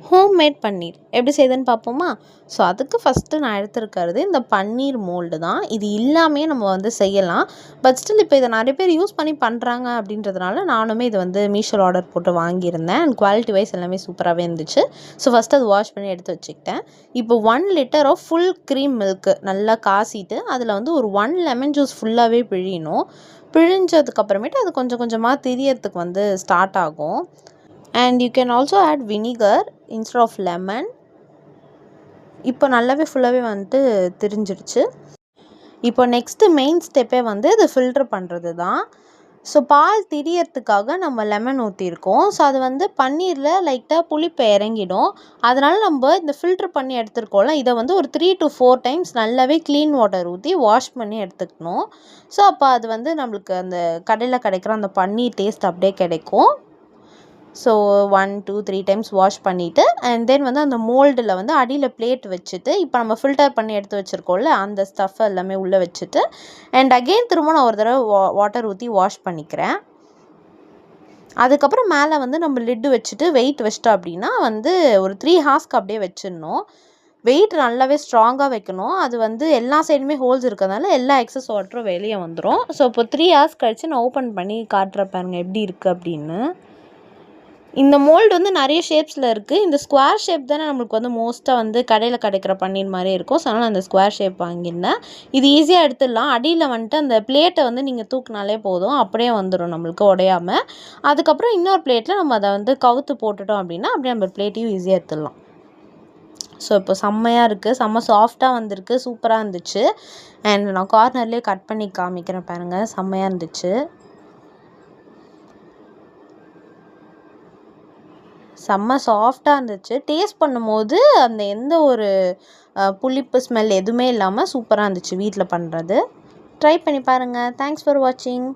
Homemade பன்னீர் எப்படி செய்யுதுன்னு பார்ப்போமா? ஸோ அதுக்கு ஃபஸ்ட்டு நான் எடுத்துருக்கிறது இந்த பன்னீர் மோல்டு தான். இது இல்லாமே நம்ம வந்து செய்யலாம். பட் ஸ்டில் இப்போ இதை நிறைய பேர் யூஸ் பண்ணி பண்ணுறாங்க அப்படின்றதுனால நானுமே இது வந்து மீஷோவில் ஆர்டர் போட்டு வாங்கியிருந்தேன். அண்ட் குவாலிட்டி வைஸ் எல்லாமே சூப்பராகவே இருந்துச்சு. ஸோ ஃபஸ்ட்டு அது வாஷ் பண்ணி எடுத்து வச்சுக்கிட்டேன். இப்போ 1 litre of full cream milk நல்லா காசிட்டு அதில் வந்து ஒரு 1 லெமன் ஜூஸ் ஃபுல்லாகவே பிழியணும். பிழிஞ்சதுக்கப்புறமேட்டு அது கொஞ்சம் கொஞ்சமாக திரியறதுக்கு வந்து ஸ்டார்ட் ஆகும். And you can also add vinegar instead of lemon. இப்போ நல்லாவே ஃபுல்லாகவே வந்துட்டு திரிஞ்சிடுச்சு. இப்போ நெக்ஸ்ட்டு மெயின் ஸ்டெப்பே வந்து இது ஃபில்ட்ரு பண்ணுறது தான். ஸோ பால் திரியறதுக்காக நம்ம லெமன் ஊற்றிருக்கோம். ஸோ அது வந்து பன்னீரில் லைட்டாக புளிப்பு இறங்கிடும். அதனால் நம்ம இந்த ஃபில்ட்ரு பண்ணி எடுத்துருக்கோம்ல, இதை வந்து ஒரு 3 to 4 டைம்ஸ் நல்லாவே க்ளீன் வாட்டர் ஊற்றி வாஷ் பண்ணி எடுத்துக்கணும். ஸோ அப்போ அது வந்து நம்மளுக்கு அந்த கடையில் கிடைக்கிற அந்த பன்னீர் டேஸ்ட் அப்படியே கிடைக்கும். ஸோ 1, 2, 3 டைம்ஸ் வாஷ் பண்ணிவிட்டு அண்ட் தென் வந்து அந்த மோல்டில் வந்து அடியில் பிளேட் வச்சுட்டு இப்போ நம்ம ஃபில்டர் பண்ணி எடுத்து வச்சுருக்கோம்ல அந்த ஸ்டஃப் எல்லாமே உள்ளே வச்சுட்டு அண்ட் அகெயின் திரும்ப நான் ஒரு தடவை வாட்டர் ஊற்றி வாஷ் பண்ணிக்கிறேன். அதுக்கப்புறம் மேலே வந்து நம்ம லிட்டு வச்சுட்டு வெயிட் வச்சிட்டோம் அப்படின்னா வந்து ஒரு 3 ஹார்ஸ்க்கு அப்படியே வச்சிடணும். வெயிட் நல்லாவே ஸ்ட்ராங்காக வைக்கணும். அது வந்து எல்லா சைடுமே ஹோல்ஸ் இருக்கிறதுனால எல்லா எக்ஸஸ் வாட்டரும் வெளியே வந்துடும். ஸோ இப்போ 3 ஹார்ஸ் கழித்து நான் ஓப்பன் பண்ணி காட்டுற பாருங்க எப்படி இருக்குது அப்படின்னு. இந்த மோல்டு வந்து நிறைய ஷேப்ஸில் இருக்குது. இந்த ஸ்கொயர் ஷேப் தானே நம்மளுக்கு வந்து மோஸ்ட்டாக வந்து கடையில் கிடைக்கிற பன்னீர் மாதிரி இருக்கும். ஸோ அதனால் அந்த ஸ்கொயர் ஷேப் வாங்கியிருந்தேன். இது ஈஸியாக எடுத்துடலாம். அடியில் வந்துட்டு அந்த பிளேட்டை வந்து நீங்கள் தூக்குனாலே போதும், அப்படியே வந்துடும் நம்மளுக்கு உடையாமல். அதுக்கப்புறம் இன்னொரு பிளேட்டில் நம்ம அதை வந்து கவுத்து போட்டுட்டோம் அப்படின்னா அப்படியே நம்ம பிளேட்டையும் ஈஸியாக எடுத்துடலாம். ஸோ இப்போ செம்மையாக இருக்குது, செம்ம சாஃப்டாக வந்திருக்கு, சூப்பராக இருந்துச்சு. அண்ட் நான் கார்னர்லேயே கட் பண்ணி காமிக்கிறேன் பாருங்கள், செம்மையாக இருந்துச்சு. செம்ம சாஃப்டாக இருந்துச்சு. டேஸ்ட் பண்ணும்போது அந்த எந்த ஒரு புளிப்பு ஸ்மெல் எதுவுமே இல்லாமல் சூப்பராக இருந்துச்சு வீட்டில் பண்ணுறது. ட்ரை பண்ணி பாருங்கள். தேங்க்ஸ் ஃபார் வாட்சிங்.